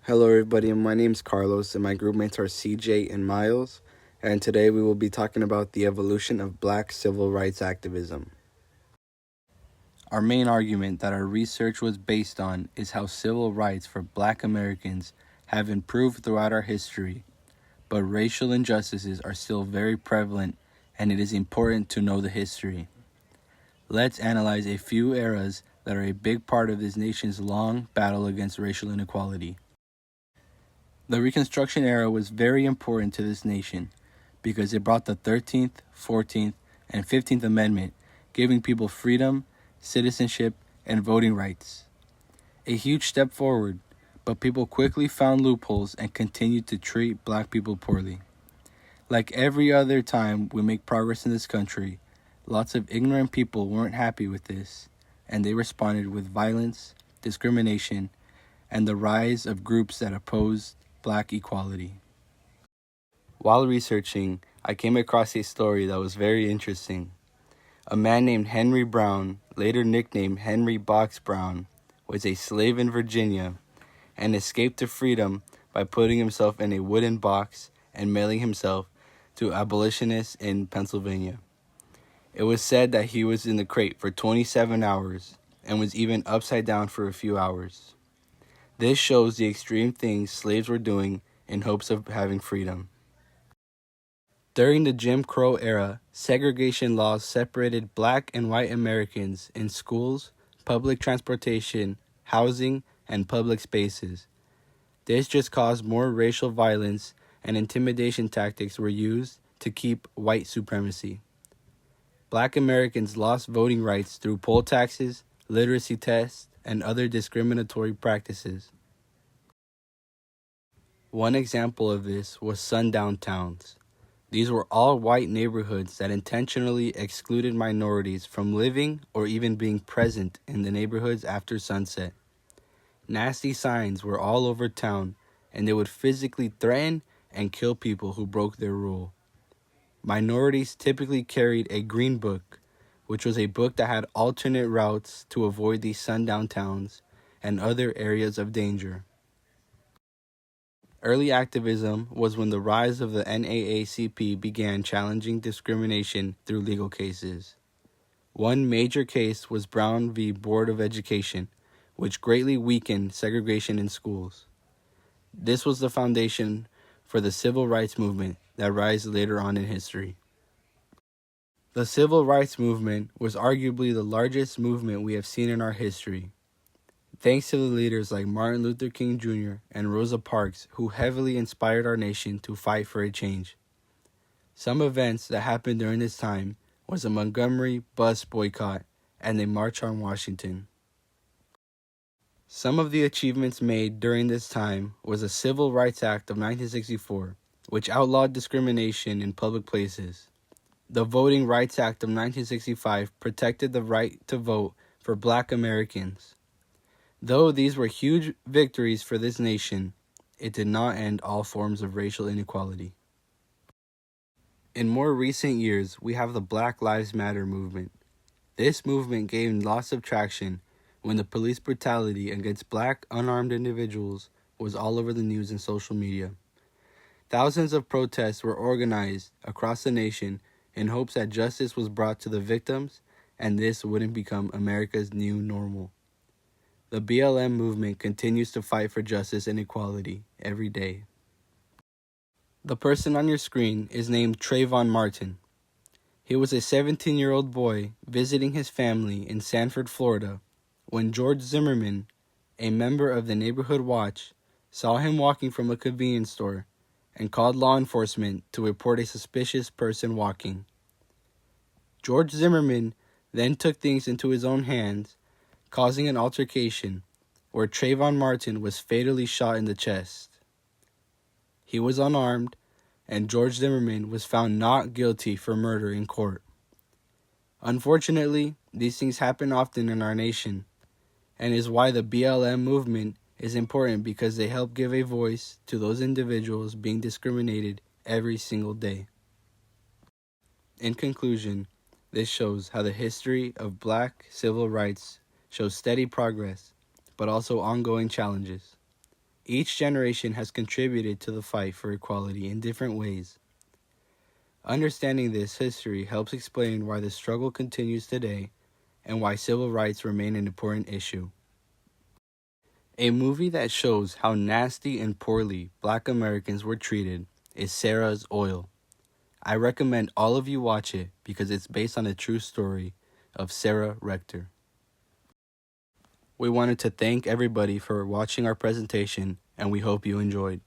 Hello, everybody. My name is Carlos, and my group mates are CJ and Miles. And today we will be talking about the evolution of black civil rights activism. Our main argument that our research was based on is how civil rights for black Americans have improved throughout our history, but racial injustices are still very prevalent, and it is important to know the history. Let's analyze a few eras that are a big part of this nation's long battle against racial inequality. The Reconstruction era was very important to this nation because it brought the 13th, 14th, and 15th Amendment, giving people freedom, citizenship, and voting rights. A huge step forward, but people quickly found loopholes and continued to treat black people poorly. Like every other time we make progress in this country, lots of ignorant people weren't happy with this, and they responded with violence, discrimination, and the rise of groups that opposed black equality. While researching, I came across a story that was very interesting. A man named Henry Brown, later nicknamed Henry Box Brown, was a slave in Virginia and escaped to freedom by putting himself in a wooden box and mailing himself to abolitionists in Pennsylvania. It was said that he was in the crate for 27 hours and was even upside down for a few hours. This shows the extreme things slaves were doing in hopes of having freedom. During the Jim Crow era, segregation laws separated black and white Americans in schools, public transportation, housing, and public spaces. This just caused more racial violence, and intimidation tactics were used to keep white supremacy. Black Americans lost voting rights through poll taxes, literacy tests, and other discriminatory practices. One example of this was sundown towns. These were all white neighborhoods that intentionally excluded minorities from living or even being present in the neighborhoods after sunset. Nasty signs were all over town, and they would physically threaten and kill people who broke their rule. Minorities typically carried a green book, which was a book that had alternate routes to avoid these sundown towns and other areas of danger. Early activism was when the rise of the NAACP began challenging discrimination through legal cases. One major case was Brown v. Board of Education, which greatly weakened segregation in schools. This was the foundation for the civil rights movement that rose later on in history. The civil rights movement was arguably the largest movement we have seen in our history, thanks to the leaders like Martin Luther King Jr. and Rosa Parks, who heavily inspired our nation to fight for a change. Some events that happened during this time was the Montgomery bus boycott and the March on Washington. Some of the achievements made during this time was the Civil Rights Act of 1964, which outlawed discrimination in public places. The Voting Rights Act of 1965 protected the right to vote for black Americans. Though these were huge victories for this nation, it did not end all forms of racial inequality. In more recent years, we have the Black Lives Matter movement. This movement gained lots of traction when the police brutality against black unarmed individuals was all over the news and social media. Thousands of protests were organized across the nation in hopes that justice was brought to the victims and this wouldn't become America's new normal. The BLM movement continues to fight for justice and equality every day. The person on your screen is named Trayvon Martin. He was a 17-year-old boy visiting his family in Sanford, Florida, when George Zimmerman, a member of the Neighborhood Watch, saw him walking from a convenience store and called law enforcement to report a suspicious person walking. George Zimmerman then took things into his own hands, causing an altercation where Trayvon Martin was fatally shot in the chest. He was unarmed, and George Zimmerman was found not guilty for murder in court. Unfortunately, these things happen often in our nation, and is why the BLM movement is important because they help give a voice to those individuals being discriminated every single day. In conclusion, this shows how the history of black civil rights shows steady progress, but also ongoing challenges. Each generation has contributed to the fight for equality in different ways. Understanding this history helps explain why the struggle continues today and why civil rights remain an important issue. A movie that shows how nasty and poorly Black Americans were treated is Sarah's Oil. I recommend all of you watch it because it's based on a true story of Sarah Rector. We wanted to thank everybody for watching our presentation, and we hope you enjoyed.